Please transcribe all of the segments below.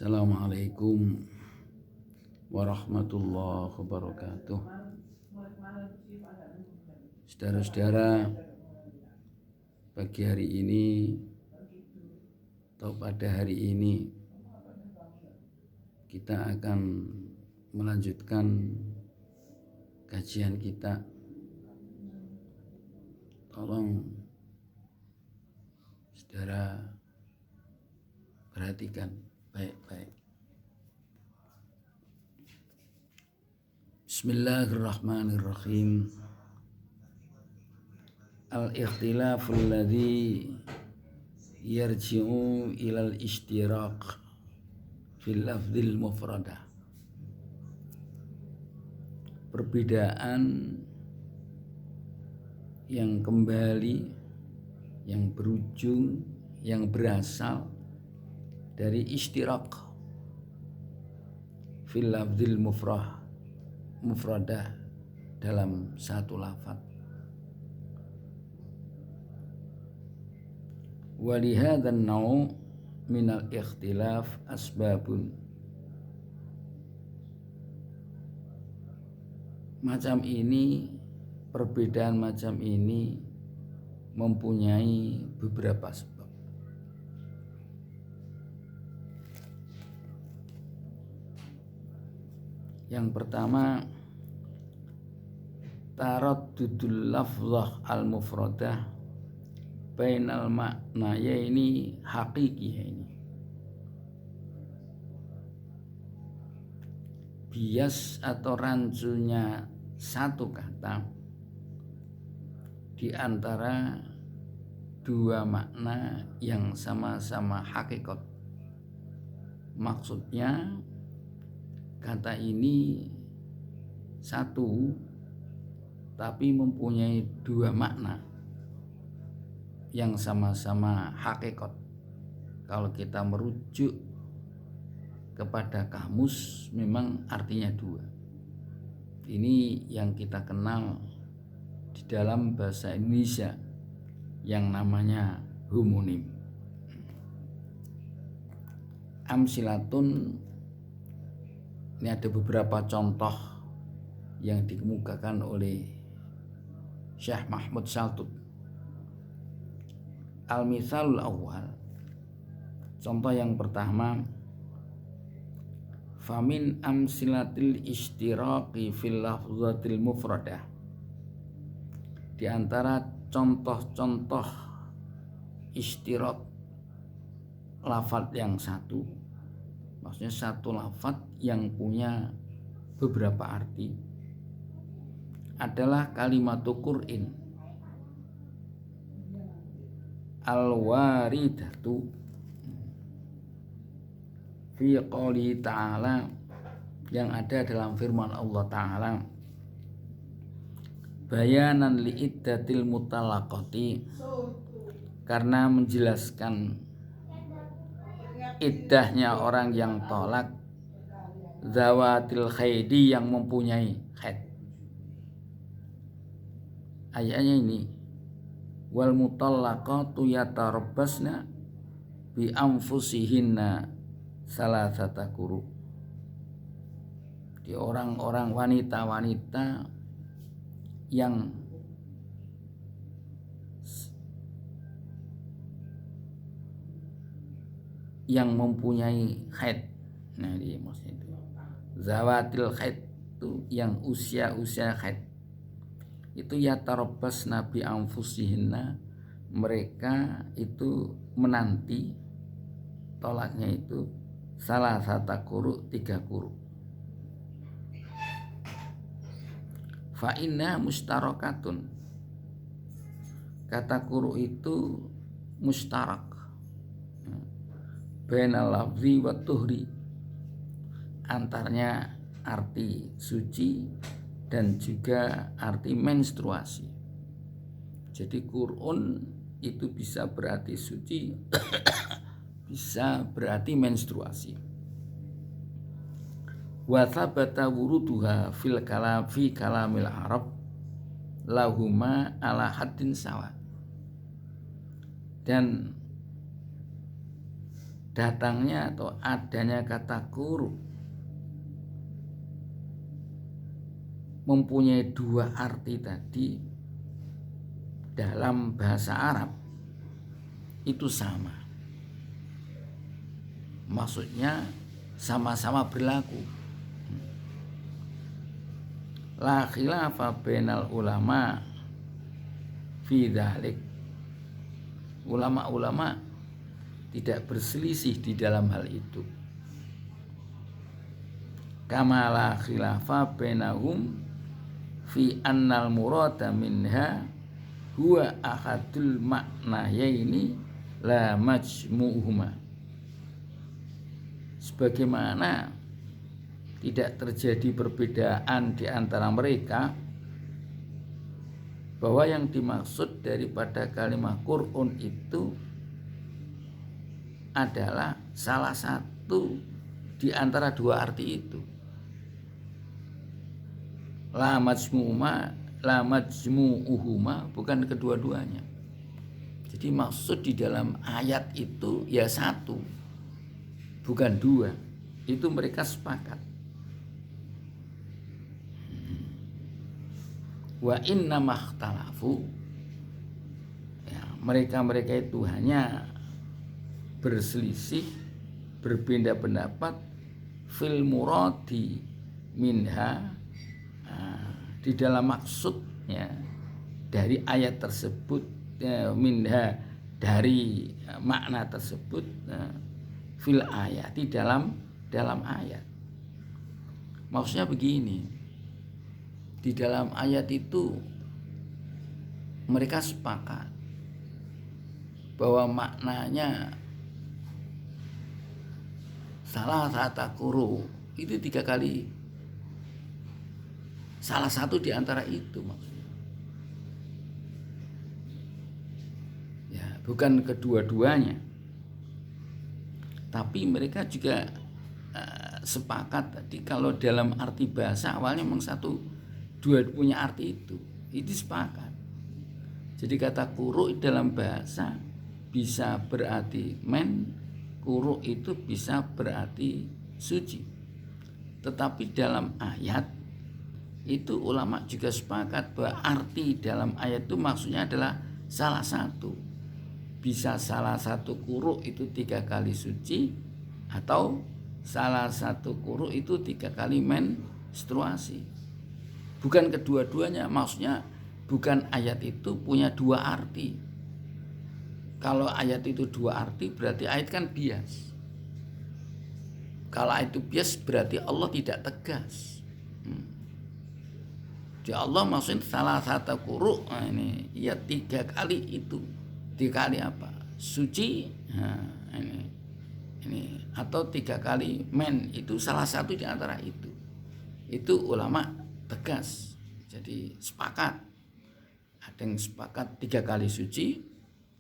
Assalamualaikum warahmatullahi wabarakatuh. Saudara-saudara, pagi hari ini atau pada hari ini kita akan melanjutkan kajian kita. Tolong saudara perhatikan baik-baik. Bismillahirrahmanirrahim. Al-ikhtilaful ladzi yarji'u ilal ishtiraq fil lafzil mufradah. Perbedaan yang kembali, yang berujung, yang berasal dari ishtirak fil lafzil mufradah dalam satu lafaz. Wa li hadzal naw' min al-ikhtilaf asbabun. Macam ini, perbedaan macam ini mempunyai beberapa sebab. Yang pertama, taraddudul lafzah al-mufradah bainal maknaya ini hakiki ini. Bias atau rancunya satu kata di antara dua makna yang sama-sama hakikat. Maksudnya kata ini satu tapi mempunyai dua makna yang sama-sama hakikat. Kalau kita merujuk kepada kamus memang artinya dua. Ini yang kita kenal di dalam bahasa Indonesia yang namanya homonim. Amsilatun, ini ada beberapa contoh yang dikemukakan oleh Syekh Mahmud Shaltut. Al-mithalul awal, contoh yang pertama, famin amsilatil ishtiraqi fil lafzatil mufradah. Di antara contoh-contoh ishtiraq lafaz yang satu, maksudnya satu lafaz yang punya beberapa arti, adalah kalimatu Qur'in al-waridatu fi qouli ta'ala, yang ada dalam firman Allah Ta'ala, bayanan li iddatil mutalaqati, karena menjelaskan iddahnya orang yang tolak, zawatil khaidi, yang mempunyai khaid. Ayatnya ini, wal mutallaqatu yatarabbasna bi anfusihinna salasata quru. Di orang-orang wanita-wanita yang mempunyai haid. Nah, ini maksudnya itu. Zawatil haid itu yang usia haid. Itu yatarabbas nabi anfusihinna, mereka itu menanti tolaknya itu salasata quru, 3 quru. Fa inna mustarakatun, kata quru itu mustarak bainal lafzi wa tuhri, antaranya arti suci dan juga arti menstruasi. Jadi Qur'un itu bisa berarti suci, bisa berarti menstruasi. Wa thabata wuruduha fi kalamil Arab lahuma ala haddin sawa. Dan datangnya atau adanya kata quru mempunyai dua arti tadi dalam bahasa Arab itu sama. Maksudnya sama-sama berlaku. La khilafa bainal ulama fi dzalik. Ulama-ulama tidak berselisih di dalam hal itu. Kama la khilafa bainahum fi annal murada minha huwa ahadul maknayaini la majmu'uhuma. Sebagaimana tidak terjadi perbedaan di antara mereka bahwa yang dimaksud daripada kalimat Qur'an itu adalah salah satu di antara dua arti itu. La majmu'uhuma bukan kedua-duanya. Jadi maksud di dalam ayat itu ya satu, bukan dua. Itu mereka sepakat. Wa inna makhtalafu, ya, mereka itu hanya berselisih, berbeda pendapat fil muradi minha, di dalam maksudnya dari ayat tersebut, minha dari makna tersebut, fil ayat di dalam ayat. Maksudnya begini, di dalam ayat itu mereka sepakat bahwa maknanya salah satu quru itu 3 kali. Salah satu di antara itu maksudnya. Ya, bukan kedua-duanya. Tapi mereka juga sepakat tadi kalau dalam arti bahasa awalnya memang dua punya arti itu sepakat. Jadi kata quru dalam bahasa bisa berarti men, quru itu bisa berarti suci. Tetapi dalam ayat itu ulama juga sepakat bahwa arti dalam ayat itu maksudnya adalah salah satu. Bisa salah satu quru itu 3 kali suci, atau salah satu quru itu 3 kali menstruasi. Bukan kedua-duanya, maksudnya bukan ayat itu punya 2 arti. Kalau ayat itu 2 arti berarti ayat kan bias. Kalau ayat itu bias berarti Allah tidak tegas. Jadi Allah maksudnya salah satu quru, ini ya 3 kali itu. 3 kali apa? Suci. Nah, ini atau 3 kali men, itu salah satu di antara itu. Itu ulama tegas. Jadi sepakat. Ada yang sepakat 3 kali suci,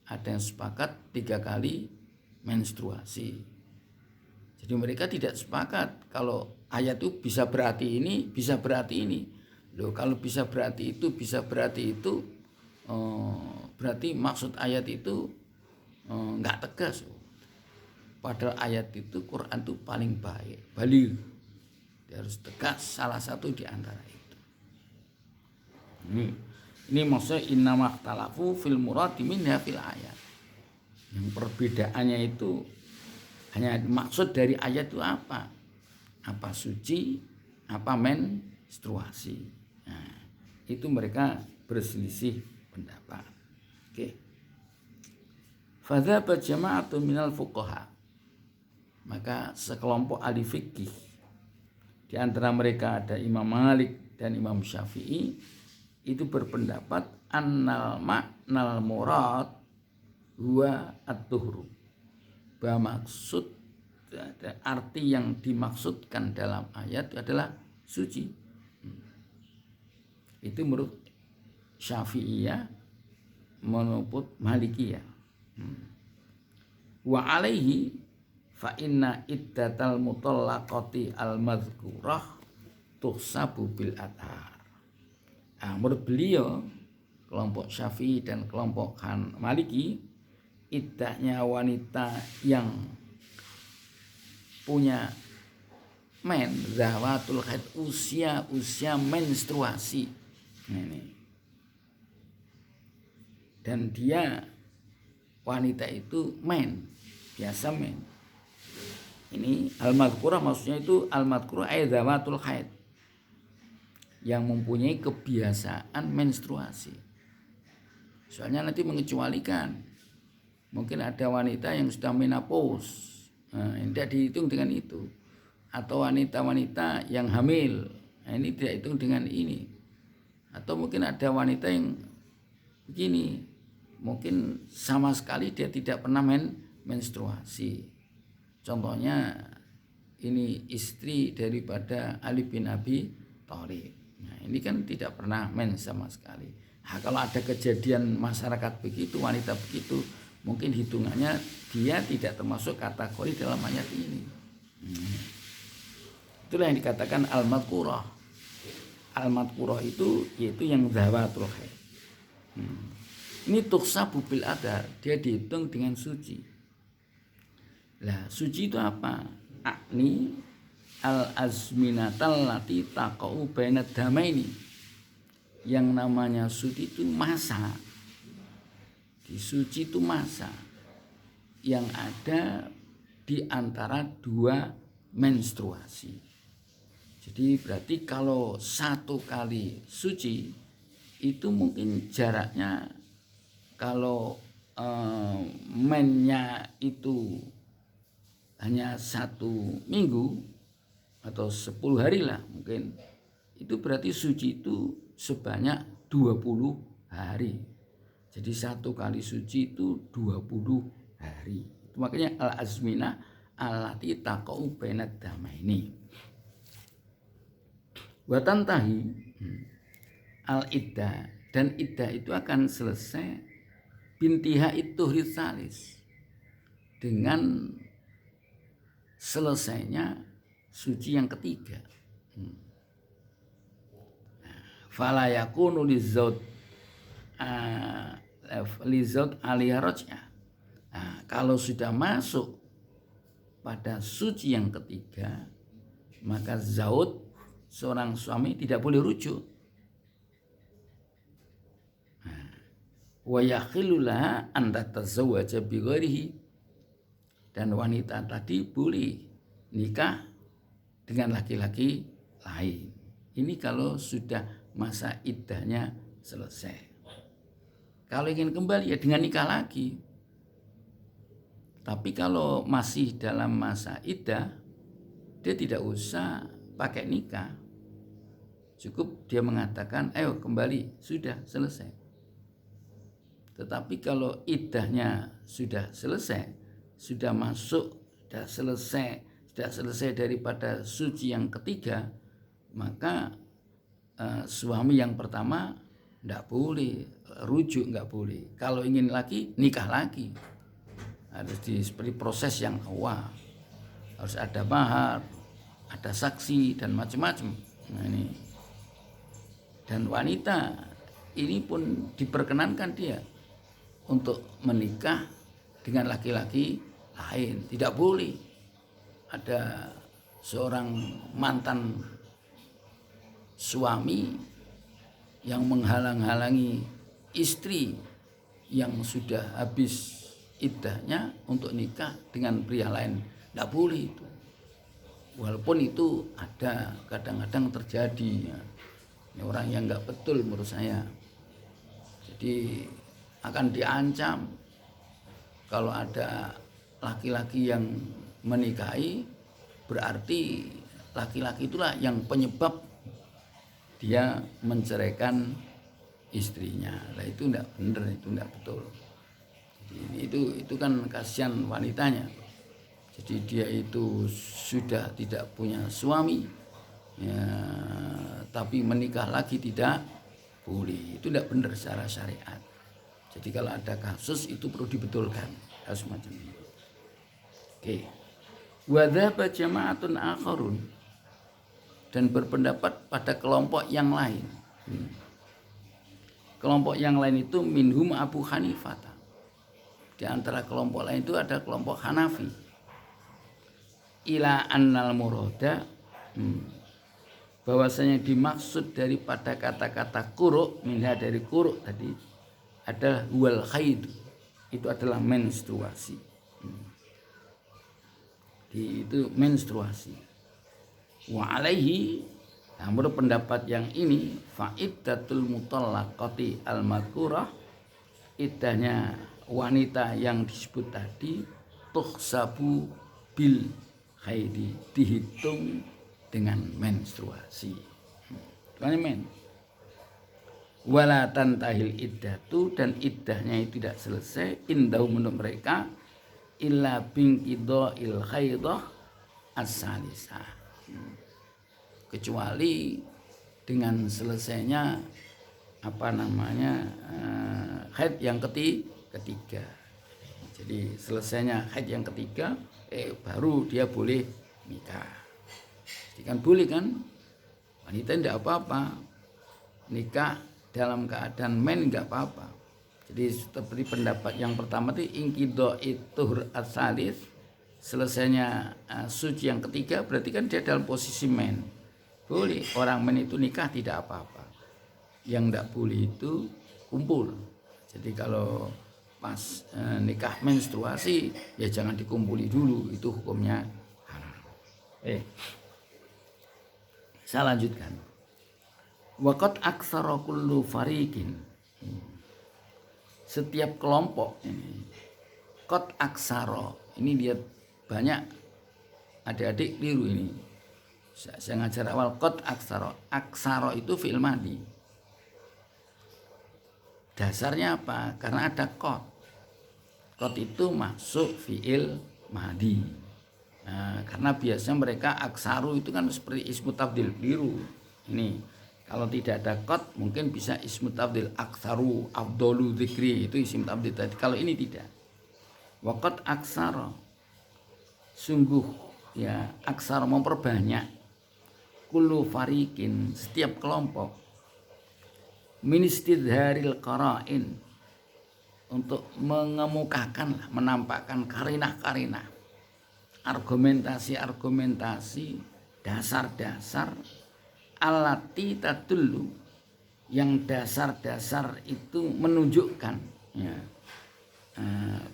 ada yang sepakat 3 kali menstruasi. Jadi mereka tidak sepakat kalau ayat itu bisa berarti ini, bisa berarti ini. Loh, kalau bisa berarti itu, bisa berarti itu, berarti maksud ayat itu nggak tegas. Padahal ayat itu, Quran itu paling baik, baligh. Dia harus tegas salah satu di antara itu. Ini maksudnya inna makhtalafu fil muradi minha fil ayat. Yang perbedaannya itu hanya maksud dari ayat itu apa? Apa suci, apa menstruasi. Nah, itu mereka berselisih pendapat. Oke. Fadzhaba jama'atu minal fuqaha. Maka sekelompok ahli fikih, di antara mereka ada Imam Malik dan Imam Syafi'i, itu berpendapat annal ma'nal murad huwa at-tuhru. Bahwa maksud, arti yang dimaksudkan dalam ayat adalah suci. Itu menurut Syafi'iyah, menurut Malikiyah. Wa alaihi fa inna iddatal mutallaqati al-madhkurah tuhsabu bil athar. Nah, menurut beliau, kelompok Syafi'i dan kelompok Maliki, iddahnya wanita yang punya zawatul haid, usia menstruasi. Ini. Dan dia wanita itu biasa Ini al-madhkurah maksudnya itu al-madhkurah ay zawatul haid, yang mempunyai kebiasaan menstruasi. Soalnya nanti mengecualikan, mungkin ada wanita yang sudah menopause, tidak dihitung dengan itu, atau wanita-wanita yang hamil, ini tidak hitung dengan ini, atau mungkin ada wanita yang begini, mungkin sama sekali dia tidak pernah menstruasi. Contohnya ini istri daripada Ali bin Abi Thalib. Nah, ini kan tidak pernah sama sekali. Nah, kalau ada kejadian masyarakat begitu, wanita begitu, mungkin hitungannya dia tidak termasuk kategori dalam ayat ini. Itulah yang dikatakan al-madhkurah. Al-madhkurah itu yaitu yang zawatul haid. Ini tuksabu bil adar, dia dihitung dengan suci. Lah, suci itu apa? Akni al-azminatal lati taqau bainad damaini. Yang namanya suci itu masa. Di suci itu masa yang ada di antara dua menstruasi. Jadi berarti kalau satu kali suci itu mungkin jaraknya, kalau mennya itu hanya 1 minggu atau 10 hari lah mungkin, itu berarti suci itu sebanyak 20 hari. Jadi satu kali suci itu 20 hari. Itu makanya al-azmina allati taqau bainad damaini. Wa tantahi al-iddah, dan iddah itu akan selesai bintiha itu risalis, dengan selesainya suci yang ketiga. Fala yakunu lizaud alaiha raj'ah. Kalau sudah masuk pada suci yang ketiga, maka zaud, seorang suami, tidak boleh rujuk. Wa yakhillu laha an tatazawwaja bi ghairihi, dan wanita tadi boleh nikah dengan laki-laki lain. Ini kalau sudah masa iddahnya selesai. Kalau ingin kembali ya dengan nikah lagi. Tapi kalau masih dalam masa iddah, dia tidak usah pakai nikah. Cukup dia mengatakan, ayo kembali, sudah selesai. Tetapi kalau iddahnya sudah selesai, sudah masuk, sudah selesai daripada suci yang ketiga, maka suami yang pertama tidak boleh rujuk, nggak boleh. Kalau ingin lagi, nikah lagi. Harus seperti proses yang awal. Harus ada mahar, ada saksi, dan macam-macam. Nah, ini. Dan wanita ini pun diperkenankan dia untuk menikah dengan laki-laki lain. Tidak boleh ada seorang mantan suami yang menghalang-halangi istri yang sudah habis iddahnya untuk nikah dengan pria lain. Tidak boleh itu. Walaupun itu ada, kadang-kadang terjadi. Ini orang yang nggak betul menurut saya. Jadi akan diancam kalau ada laki-laki yang menikahi, berarti laki-laki itulah yang penyebab dia menceraikan istrinya. Nah, itu tidak benar, itu tidak betul. Jadi itu kan kasihan wanitanya. Jadi dia itu sudah tidak punya suami, ya, tapi menikah lagi tidak boleh. Itu tidak benar secara syariat. Jadi kalau ada kasus itu perlu dibetulkan, harus macam ini. Oke. Wa dzaba jama'atun akharun, dan berpendapat pada kelompok yang lain. Kelompok yang lain itu minhum Abu Hanifah. Di antara kelompok lain itu ada kelompok Hanafi. ila annal murada bahwasanya dimaksud daripada kata-kata quru' minha dari quru' tadi adalah wal haid, itu adalah menstruasi. Itu menstruasi. Wa alaihi, menurut pendapat yang ini, fa'iddatul mutallaqati al-madhkurah, iddahnya wanita yang disebut tadi tuhsabu bil haidi, dihitung dengan menstruasi. Men. Wala tantahil iddatu, dan iddahnya itu tidak selesai indahu menurut mereka illa binqidha'il haidah as-salisah, kecuali dengan selesainya haid yang ketiga. Jadi selesainya haid yang ketiga baru dia boleh nikah. Jadi kan boleh kan, wanita tidak apa-apa nikah dalam keadaan men, nggak apa-apa. Jadi seperti pendapat yang pertama itu ingkido itu asalis, selesainya suci yang ketiga berarti kan dia dalam posisi men, boleh orang men itu nikah tidak apa-apa. Yang tidak boleh itu kumpul. Jadi kalau pas nikah menstruasi ya jangan dikumpuli dulu, itu hukumnya haram. Saya lanjutkan. Waqat aksara kullu fariqin, setiap kelompok ini qad aksara, ini dia banyak adik-adik keliru ini. Saya ngajar awal qad aksara. Aksara itu fi'il madhi. Dasarnya apa? Karena ada qad. Qad itu masuk fi'il madhi. Nah, karena biasanya mereka aksaru itu kan seperti ismu tafdil, keliru. Ini kalau tidak ada qad mungkin bisa ismu tafdil, aksaru, afdalu, dzikri, itu ismu tafdil tadi. Kalau ini tidak. Waqat aksara, sungguh ya aksara memperbanyak, kullu fariqin, setiap kelompok, min istidharil qara'in, untuk mengemukakan, menampakkan karinah-karinah, argumentasi-argumentasi, dasar-dasar, alati tadullu, yang dasar-dasar itu menunjukkan ya,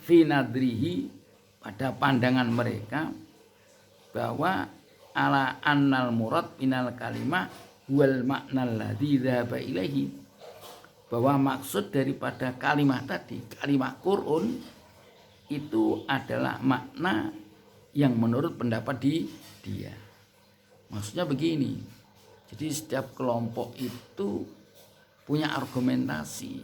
fi nadrihi, pada pandangan mereka, bahwa ala annal murad minal kalimah wal makna alladzi dzahaba ilaihi, bahwa maksud daripada kalimat tadi, kalimat Qur'an, itu adalah makna yang menurut pendapat dia. Maksudnya begini, jadi setiap kelompok itu punya argumentasi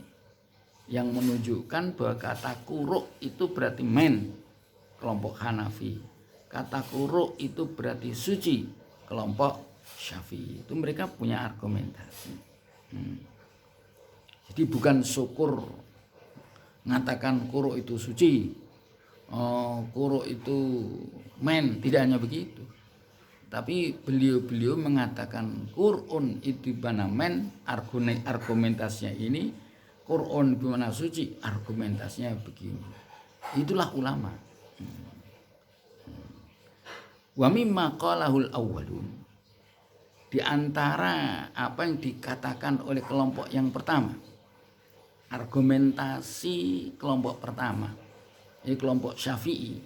yang menunjukkan bahwa kata quru' itu berarti men, kelompok Hanafi. Kata quru' itu berarti suci, kelompok Syafi'i. Itu mereka punya argumentasi. Jadi bukan syukur mengatakan quru' itu suci, quru' itu men, tidak hanya begitu. Tapi beliau mengatakan Qur'an itu bana men, argumentasinya ini, Qur'an bimana suci, argumentasinya begini. Itulah ulama. Wa mimma qalahul awwalun, di antara apa yang dikatakan oleh kelompok yang pertama, argumentasi kelompok pertama, ini kelompok Syafi'i,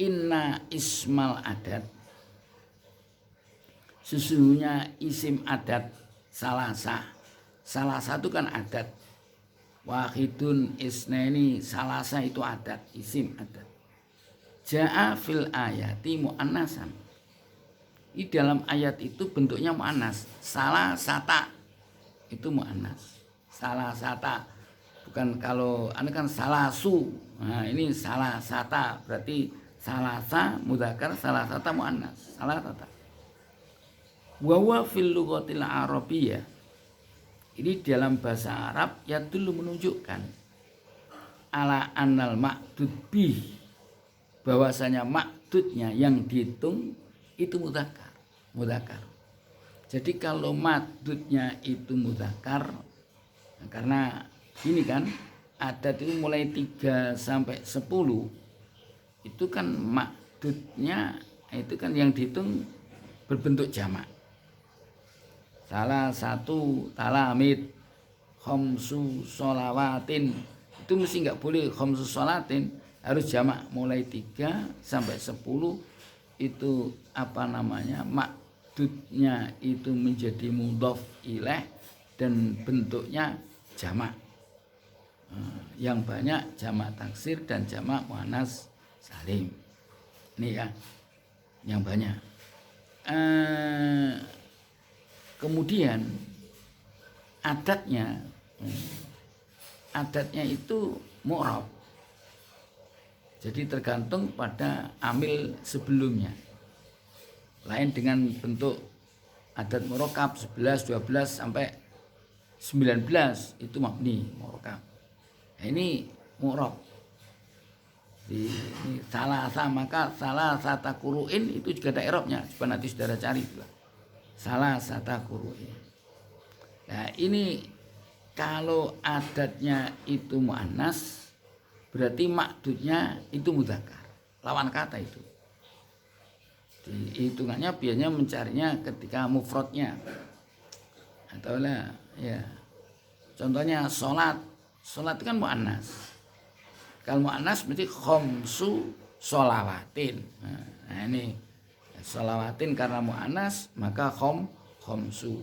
inna ismal adat, sesungguhnya isim adat, salasa itu kan adat, wahidun isnaini, salasa itu adat, isim adat, ja'a fil ayati mu'annasan, di dalam ayat itu bentuknya mu'annas, salasata itu mu'annas, salasata, bukan kalau anu kan salasu. Nah ini salasata berarti salasa mudzakkar, salasata muannas, salasata. Wa huwa fil lughatil arabiyyah, ini dalam bahasa Arab ya dulu menunjukkan ala annal ma'dud bih, bahwasanya ma'dudnya yang dihitung itu mudzakkar. Jadi kalau ma'dudnya itu mudzakkar, karena ini kan adat itu mulai 3 sampai 10 itu kan makdudnya itu kan yang dihitung berbentuk jamak. Salah satu talamid khamsu sholawatin, itu mesti nggak boleh khamsu sholatin, harus jamak. Mulai 3 sampai 10 itu makdudnya itu menjadi mudhof ilaih dan bentuknya jamak. Yang banyak jamak taksir dan jamak muannas salim. Ini ya, yang banyak. Kemudian adatnya itu mu'rab. Jadi tergantung pada amil sebelumnya. Lain dengan bentuk adat murakkab 11, 12 sampai 19 itu mabni murakkab. Nah, ini mu'rab. Ini maka salah sata kuru'in itu juga ada i'rabnya. Coba nanti saudara cari juga. Salah sata kuru'in. Nah, ini kalau adatnya itu muannas, berarti makdudnya itu mudzakkar, lawan kata itu. Hitungannya biasanya mencarinya ketika mufradnya. Atau lah ya. Contohnya salat itu kan muannas. Kalau muannas berarti khamsu sholawatin. Nah, ini sholawatin karena muannas maka khamsu.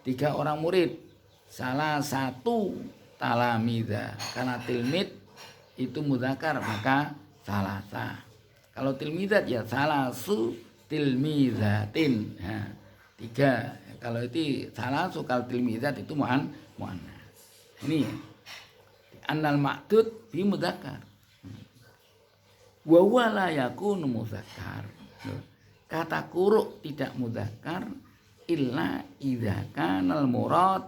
3 orang murid, salah satu talamida, karena tilmid itu mudzakkar maka salasa. Kalau tilmidat ya salasu tilmidatin. Nah, 3. Kalau itu salasu, kalau tilmidat itu muannas. Ini annal ma'dud bi mudzakkar. Wa huwa la yakunu mudzakkar. Kata kuruk tidak mudzakkar illa idza kana al murad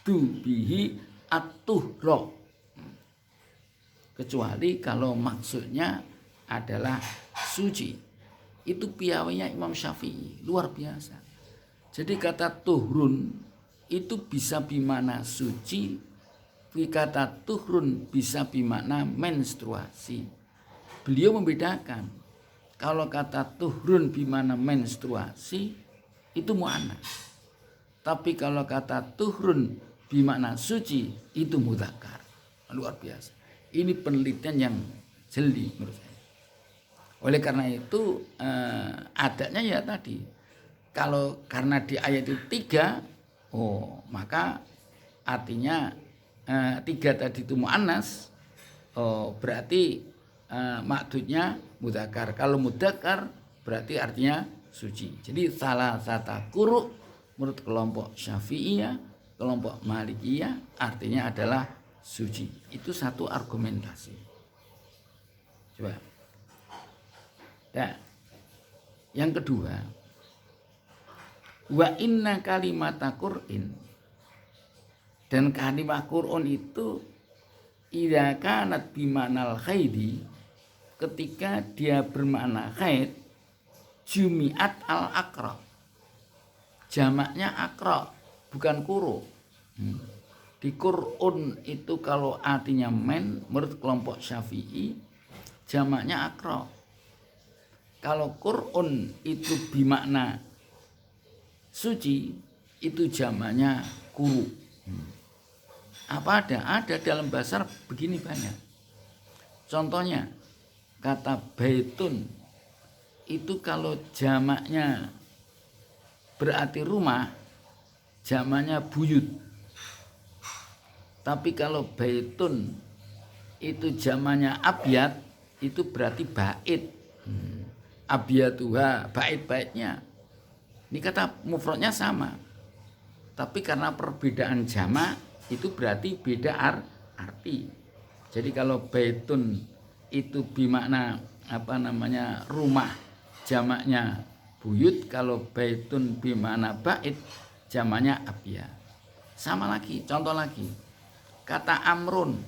bihi at-tuhra. Kecuali kalau maksudnya adalah suci. Itu piawainya Imam Syafi'i, luar biasa. Jadi kata tuhrun itu bisa bermakna suci, kata tuhrun bisa bermakna menstruasi. Beliau membedakan. Kalau kata tuhrun bermakna menstruasi itu muannas. Tapi kalau kata tuhrun bermakna suci itu mudzakkar. Luar biasa. Ini penelitian yang jeli menurut saya. Oleh karena itu adatnya ya tadi. Kalau karena di ayat itu 3, maka artinya 3 tadi itu muannas, berarti makdudnya mudzakkar. Kalau mudzakkar berarti artinya suci. Jadi salah satu kuruk menurut kelompok Syafi'iyah, kelompok Malikiyah artinya adalah suci. Itu satu argumentasi. Coba. Ya. Yang kedua, wa inna kalimata Qur'in, dan kalimat Qur'an itu idza kanat bimanal khaidi, ketika dia bermakna khaid, jumi'at al aqra, jamaknya aqra bukan kuru. Di Qur'un itu kalau artinya men menurut kelompok Syafi'i jamaknya aqra. Kalau Qur'un itu bermakna suci itu jamaknya kuru. Apa ada dalam bahasa begini banyak. Contohnya kata baitun itu kalau jamaknya berarti rumah, jamaknya buyut. Tapi kalau baitun itu jamaknya abyad, itu berarti bait. Abyatuha, bait-baitnya. Ini kata mufradnya sama. Tapi karena perbedaan jamak itu berarti beda arti. Jadi kalau baitun itu bermakna rumah, jamaknya buyut. Kalau baitun bermakna bait, jamaknya abyad. Sama lagi, contoh lagi. Kata amrun.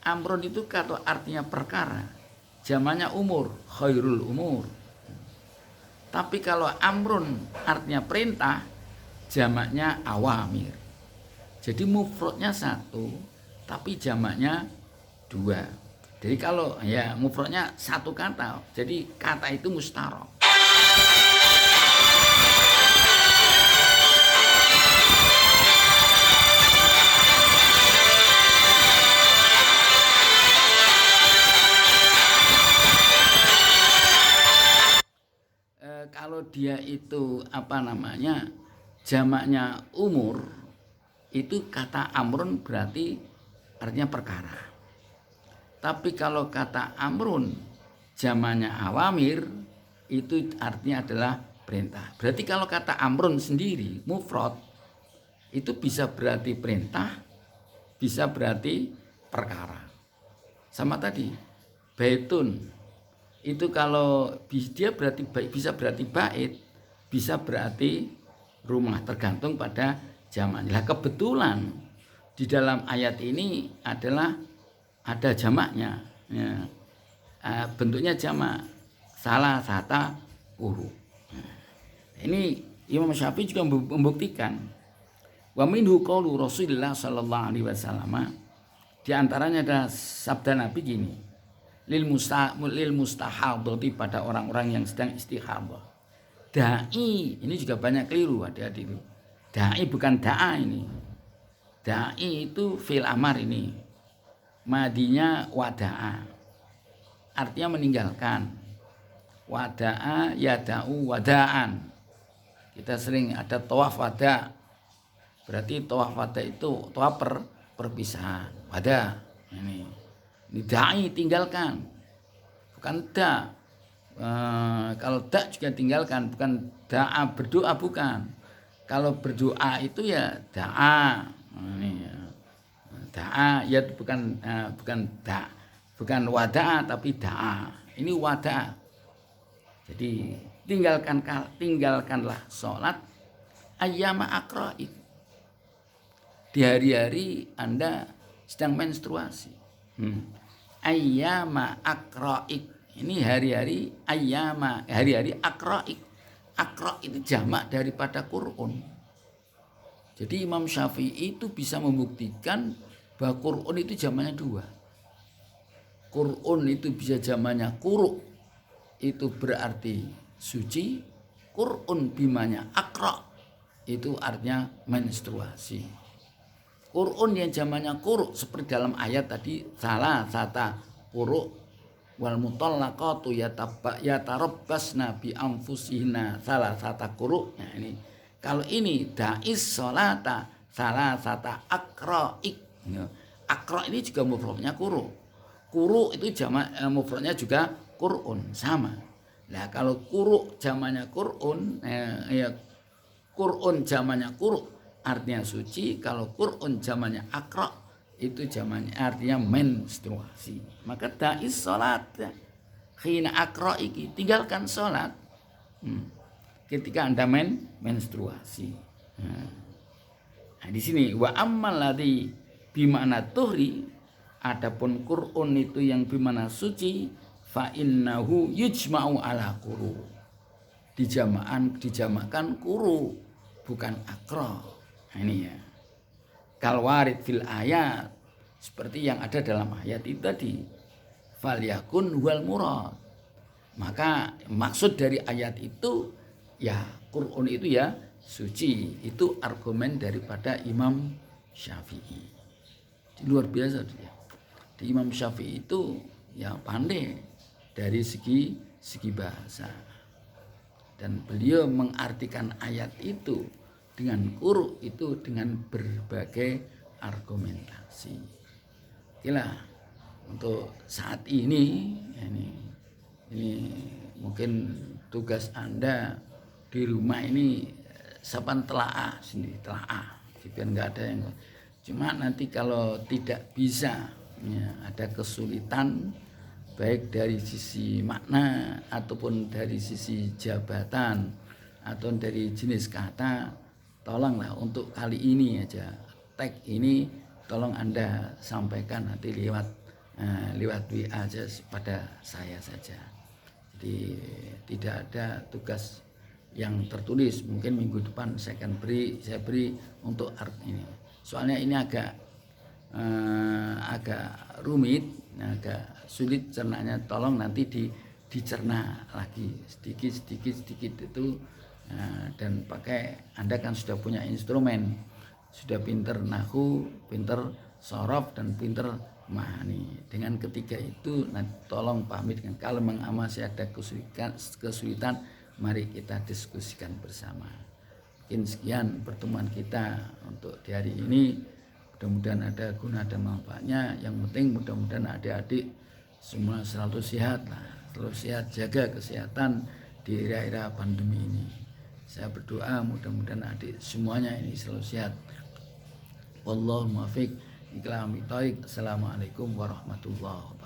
Amrun itu kata artinya perkara. Jamaknya umur, khairul umur. Tapi kalau amrun artinya perintah, jamaknya awamir. Jadi mufradnya 1, tapi jamaknya 2. Jadi kalau ya mufradnya satu kata, jadi kata itu mustarok. Kalau dia itu jamaknya umur, itu kata amrun berarti artinya perkara. Tapi kalau kata amrun jamaknya awamir, itu artinya adalah perintah. Berarti kalau kata amrun sendiri mufrad itu bisa berarti perintah, bisa berarti perkara. Sama tadi baitun itu kalau dia berarti bisa berarti bait, bisa berarti rumah, tergantung pada jamaknya. Nah, kebetulan di dalam ayat ini ada jamaknya, ya. Bentuknya jamak salah sata uru. Ini Imam Syafi'i juga membuktikan. Wa minhu qaulu Rasulullah sallallahu alaihi wasallam. Di antaranya ada sabda Nabi gini. Lil mustahadhati pada orang-orang yang sedang istihadah. Dai ini juga banyak keliru hati-hati itu. Dai bukan da'a ini. Dai itu fi'il amar ini. Madinya wada'a. Artinya meninggalkan. Wada'a yada'u wada'an. Kita sering ada tawaf wada'. Berarti tawaf wada' itu tawaf perpisahan. Wada' ini dai tinggalkan, bukan da. Kalau da juga tinggalkan, bukan da'a berdoa, bukan. Kalau berdoa itu ya da'a. Ini ya. Da'a ya bukan da, bukan wada'a tapi da'a. Ini wada'a. Jadi tinggalkanlah sholat ayyama akra'ik. Di hari-hari Anda sedang menstruasi. Ayyama akra'ik, ini hari-hari akra'ik. Akra' itu jamak daripada Qur'un. Jadi Imam Syafi'i itu bisa membuktikan bahwa Qur'un itu jamaknya dua. Qur'un itu bisa jamaknya quru', itu berarti suci. Qur'un bimanya akra', itu artinya menstruasi. Qur'un yang zamannya quru' seperti dalam ayat tadi salah sata quru' wal mutallaqatu yatarabbasna bi anfusihinna salah sata quru'. Nah ini kalau ini da'is sholata salah sata akra'ik. Akra' ini juga mufradnya quru'. Quru' itu jamak mufradnya juga Qur'un, sama. Nah kalau quru' zamannya Qur'un Qur'un zamannya quru' artinya suci. Kalau Qur'un zamannya akra, itu zamannya artinya menstruasi. Maka da'is sholat khina akra iki, tinggalkan sholat ketika Anda menstruasi. Nah, di sini wa ammal ladzi bimana tuhri, adapun Qur'un itu yang bimana suci, fa innahu yujma'u ala quru, dijamakan quru bukan akra. Nah, ini ya. Kal warid fil ayat, seperti yang ada dalam ayat itu tadi. Fal yakun wal murad. Maka maksud dari ayat itu ya Qur'an itu ya suci. Itu argumen daripada Imam Syafi'i. Luar biasa dia. Di Imam Syafi'i itu ya pandai dari segi bahasa. Dan beliau mengartikan ayat itu dengan quru' itu dengan berbagai argumentasi. Itulah untuk saat ini mungkin tugas Anda di rumah ini saban telaah sendiri, telaah. Biar enggak ada yang cuma nanti kalau tidak bisa ya, ada kesulitan baik dari sisi makna ataupun dari sisi jabatan atau dari jenis kata, tolonglah untuk kali ini aja tag ini tolong Anda sampaikan nanti lewat WA aja pada saya saja. Jadi tidak ada tugas yang tertulis. Mungkin minggu depan saya beri untuk art ini. Soalnya ini agak rumit, agak sulit cernanya, tolong nanti dicerna lagi sedikit itu. Dan Anda kan sudah punya instrumen, sudah pinter nahu, pinter sorof, dan pinter ma'ani. Dengan ketiga itu tolong pahami dengan kalau masih ada kesulitan, mari kita diskusikan bersama. Mungkin sekian pertemuan kita untuk di hari ini. Mudah-mudahan ada guna dan manfaatnya. Yang penting mudah-mudahan adik-adik semua selalu sehat lah, selalu sehat, jaga kesehatan di era-era pandemi ini. Saya berdoa mudah-mudahan adik semuanya ini selalu sehat. Wallahu muwaffiq ila aqwamit thoriq. Assalamualaikum warahmatullahi wabarakatuh.